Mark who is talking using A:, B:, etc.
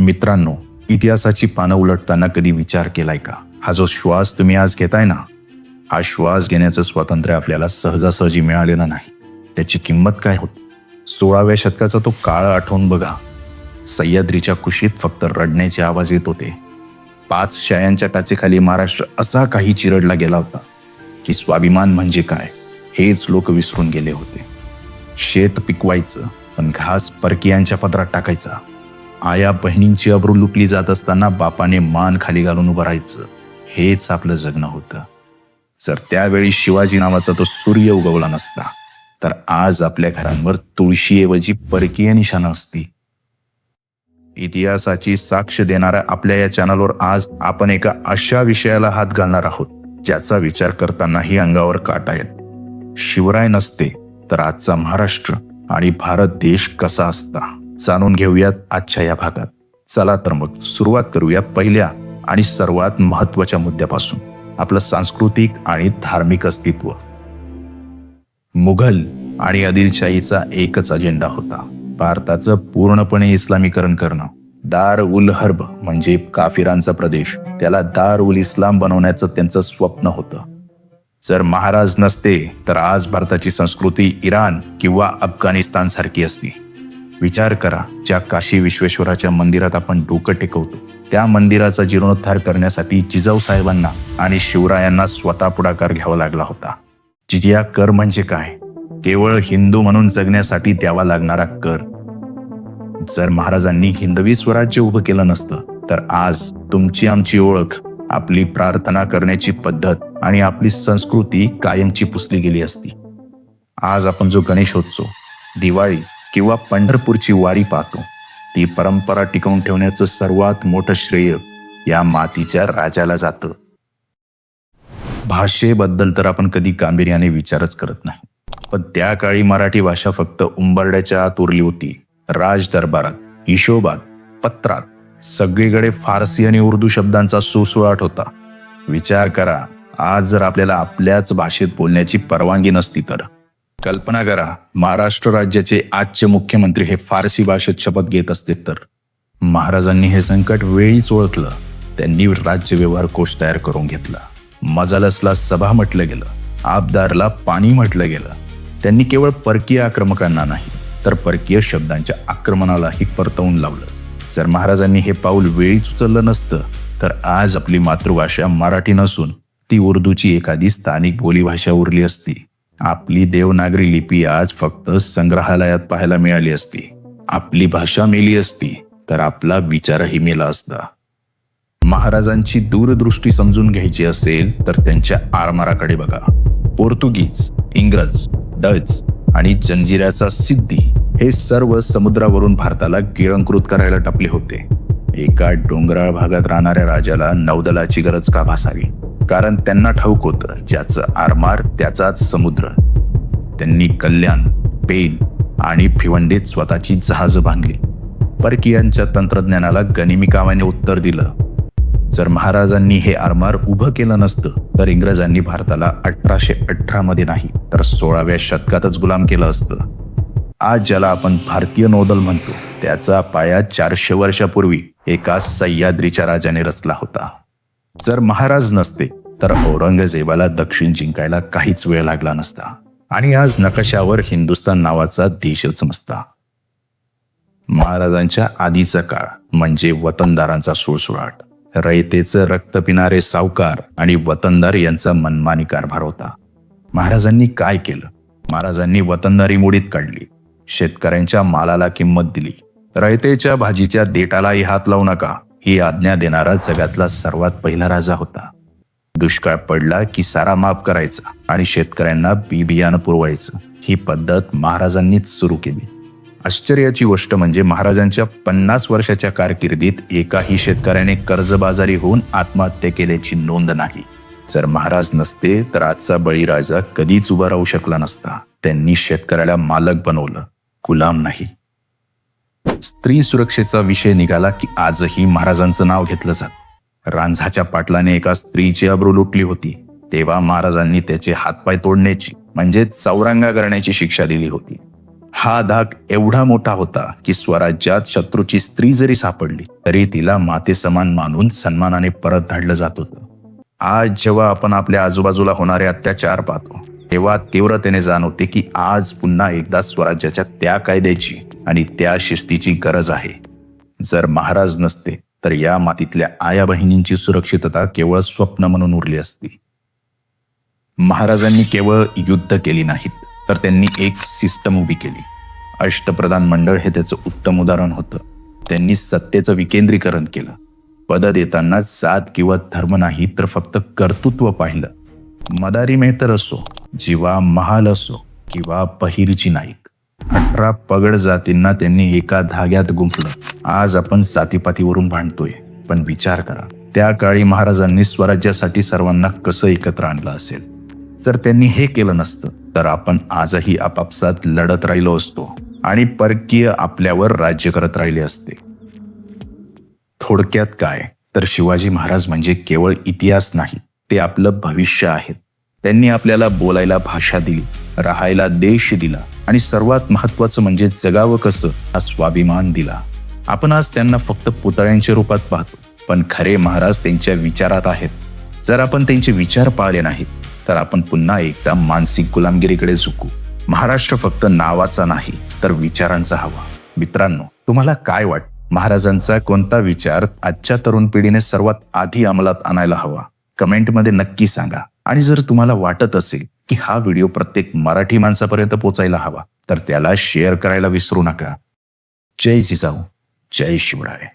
A: मित्रांनो, इतिहासाची पानं उलटताना कधी विचार केलाय का? हा जो श्वास तुम्ही आज घेताय ना, हा श्वास घेण्याचं स्वातंत्र्य आपल्याला सहजासहजी मिळालेलं नाही. त्याची किंमत काय होती? 16व्या शतकाचा तो काळ आठवून बघा. सह्याद्रीच्या कुशीत फक्त रडण्याचे आवाज येत होते. 5 शायांच्या टाचेखाली महाराष्ट्र असा काही चिरडला गेला होता की स्वाभिमान म्हणजे काय हेच लोक विसरून गेले होते. शेत पिकवायचं पण घास परकीयांच्या पदरात टाकायचा. आया बहिणींची अब्रू लुटली जात असताना बापाने मान खाली घालून उभं राहायचं. हेच आपलं जगणं होतं. जर त्यावेळी शिवाजी नावाचा तो सूर्य उगवला नसता तर आज आपल्या घरांवर तुळशीऐवजी परकीय निशाणं असती. इतिहासाची साक्ष देणाऱ्या आपल्या या चॅनलवर आज आपण एका अशा विषयाला हात घालणार आहोत ज्याचा विचार करतानाही अंगावर काटा येत. शिवराय नसते तर आजचा महाराष्ट्र आणि भारत देश कसा असता, जाणून घेऊयात आजच्या या भागात. चला तर मग सुरुवात करूया पहिल्या आणि सर्वात महत्वाच्या मुद्द्यापासून, आपलं सांस्कृतिक आणि धार्मिक अस्तित्व. मुघल आणि आदिलशाहीचा एकच अजेंडा होता, भारताचं पूर्णपणे इस्लामीकरण करणं. दार उल हर्ब म्हणजे काफिरांचा प्रदेश, त्याला दार उल इस्लाम बनवण्याचं त्यांचं स्वप्न होतं. जर महाराज नसते तर आज भारताची संस्कृती इराण किंवा अफगाणिस्तान सारखी असती. विचार करा, ज्या काशी विश्वेश्वराच्या मंदिरात आपण डोकं टेकवतो त्या मंदिराचा जीर्णोद्धार करण्यासाठी जिजाऊ साहेबांना आणि शिवरायांना स्वतः पुढाकार घ्यावा लागला होता. जिजिया कर म्हणजे काय? केवळ हिंदू म्हणून जगण्यासाठी द्यावा लागणारा कर. जर महाराजांनी हिंदवी स्वराज्य उभं केलं नसतं तर आज तुमची आमची ओळख, आपली प्रार्थना करण्याची पद्धत आणि आपली संस्कृती कायमची पुसली गेली असती. आज आपण जो गणेशोत्सव, दिवाळी किंवा पंढरपूरची वारी पाहतो, ती परंपरा टिकवून ठेवण्याचं सर्वात मोठं श्रेय या मातीच्या राजाला जातं. भाषेबद्दल तर आपण कधी गांभीर्याने विचारच करत नाही, पण त्या काळी मराठी भाषा फक्त उंबरड्याच्या आत उरली होती. राज दरबारात, हिशोबात, पत्रात सगळीकडे फारसी आणि उर्दू शब्दांचा सुळसुळाट होता. विचार करा, आज जर आपल्याला आपल्याच भाषेत बोलण्याची परवानगी नसती तर. कल्पना करा, महाराष्ट्र राज्याचे आजचे मुख्यमंत्री हे फारसी भाषेत शपथ घेत असते तर. महाराजांनी हे संकट वेळीच ओळखलं. त्यांनी राज्य व्यवहार कोश तयार करून घेतला. मजालसला सभा म्हटलं गेलं, आबदारला पाणी म्हटलं गेलं. त्यांनी केवळ परकीय आक्रमकांना नाही तर परकीय शब्दांच्या आक्रमणालाही परतवून लावलं. जर महाराजांनी हे पाऊल वेळीच उचललं नसतं तर आज आपली मातृभाषा मराठी नसून ती उर्दूची एखादी स्थानिक बोलीभाषा उरली असती. आपली देवनागरी लिपी आज फक्त संग्रहालयात पाहायला मिळाली असती. आपली भाषा मेली असती तर आपला विचारही मेला असता. महाराजांची दूरदृष्टी समजून घ्यायची असेल तर त्यांच्या आरमाराकडे बघा. पोर्तुगीज, इंग्रज, डच आणि जंजिऱ्याचा सिद्धी हे सर्व समुद्रावरून भारताला गिळंकृत करायला टपले होते. एका डोंगराळ भागात राहणाऱ्या राजाला नौदलाची गरज का भासावी? कारण त्यांना ठाऊक होतं, ज्याचं आरमार त्याचाच समुद्र. त्यांनी कल्याण, पेन आणि भिवंडीत स्वतःची जहाजं बांधली. परकीयांच्या तंत्रज्ञानाला गनिमी कामाने उत्तर दिलं. जर महाराजांनी हे आरमार उभं केलं नसतं तर इंग्रजांनी भारताला 1818 मध्ये नाही तर 16व्या शतकातच गुलाम केलं असतं. आज ज्याला आपण भारतीय नौदल म्हणतो त्याचा पाया 400 वर्षापूर्वी एका सह्याद्रीच्या राजाने रचला होता. जर महाराज नसते तर औरंगजेबाला दक्षिण जिंकायला काहीच वेळ लागला नसता आणि आज नकाशावर हिंदुस्थान नावाचा देशच नसता. महाराजांच्या आधीचा काळ म्हणजे वतनदारांचा सुळसुळाट. रयतेचं रक्त पिणारे सावकार आणि वतनदार यांचा मनमानी कारभार होता. महाराजांनी काय केलं? महाराजांनी वतनदारी मोडीत काढली. शेतकऱ्यांच्या मालाला किंमत दिली. रयतेच्या भाजीच्या देठालाही हात लावू नका ही आज्ञा देणारा जगातला सर्वात पहिला राजा होता. दुष्काळ पडला की सारा माफ करायचा आणि शेतकऱ्यांना बी बियाणं पुरवायचं. ही पद्धत महाराजांनीच सुरू केली. आश्चर्याची गोष्ट म्हणजे महाराजांच्या 50 वर्षाच्या कारकिर्दीत एकाही शेतकऱ्याने कर्जबाजारी होऊन आत्महत्या केल्याची नोंद नाही. जर महाराज नसते तर आजचा बळीराजा कधीच उभा राहू शकला नसता. त्यांनी शेतकऱ्याला मालक बनवलं, गुलाम नाही. स्त्री सुरक्षेचा विषय निघाला की आजही महाराजांचं नाव घेतलं जात. रांझाच्या पाटलाने एका स्त्रीची अब्रू लुटली होती तेव्हा महाराजांनी त्याचे हातपाय तोडण्याची म्हणजे चौरंगा करण्याची शिक्षा दिली होती. हा धाक एवढा मोठा होता की स्वराज्यात शत्रूची स्त्री जरी सापडली तरी तिला माते समान मानून सन्मानाने परत धाडलं जात होतं. आज जेव्हा आपण आपल्या आजूबाजूला होणारे अत्याचार पाहतो तेव्हा तीव्रतेने जाणवते की आज पुन्हा एकदा स्वराज्याच्या त्या कायद्याची आणि त्या शिस्तीची गरज आहे. जर महाराज नसते तर या मातीतल्या आया बहिणींची सुरक्षितता केवळ स्वप्न म्हणून उरली असती. महाराजांनी केवळ युद्ध केली नाहीत तर त्यांनी एक सिस्टम उभी केली. अष्टप्रधान मंडळ हे त्याचं उत्तम उदाहरण होतं. त्यांनी सत्तेचं विकेंद्रीकरण केलं. पद देताना जात किंवा धर्म नाही तर फक्त कर्तृत्व पाहिलं. मदारी मेहतर असो, जीवा महाल असो किंवा पहिरची नाईक, 18 पगड जातींना त्यांनी एका धाग्यात गुंफलं. आज आपण जातीपातीवरून भांडतोय, पण विचार करा त्या काळी महाराजांनी स्वराज्यासाठी सर्वांना कसं एकत्र आणलं असेल. जर त्यांनी हे केलं नसतं तर आपण आजही आपापसात लढत राहिलो असतो आणि परकीय आपल्यावर राज्य करत राहिले असते. थोडक्यात काय तर शिवाजी महाराज म्हणजे केवळ इतिहास नाही, ते आपलं भविष्य आहेत. त्यांनी आपल्याला बोलायला भाषा दिली, राहायला देश दिला आणि सर्वात महत्वाचं म्हणजे जगावं कसं हा स्वाभिमान दिला. आपण आज त्यांना फक्त पुतळ्यांच्या रूपात पाहतो, पण खरे महाराज त्यांच्या विचारात आहेत. जर आपण त्यांचे विचार पाळले नाहीत तर आपण पुन्हा एकदा मानसिक गुलामगिरीकडे झुकू. महाराष्ट्र फक्त नावाचा नाही तर विचारांचा हवा. मित्रांनो, तुम्हाला काय वाटतं? महाराजांचा कोणता विचार आजच्या तरुण पिढीने सर्वात आधी अंमलात आणायला हवा? कमेंटमध्ये नक्की सांगा. आणि जर तुम्हाला वाटत असेल की हा व्हिडिओ प्रत्येक मराठी माणसापर्यंत पोहोचायला हवा तर त्याला शेअर करायला विसरू नका. जय जिजाऊ, जय शिवराय.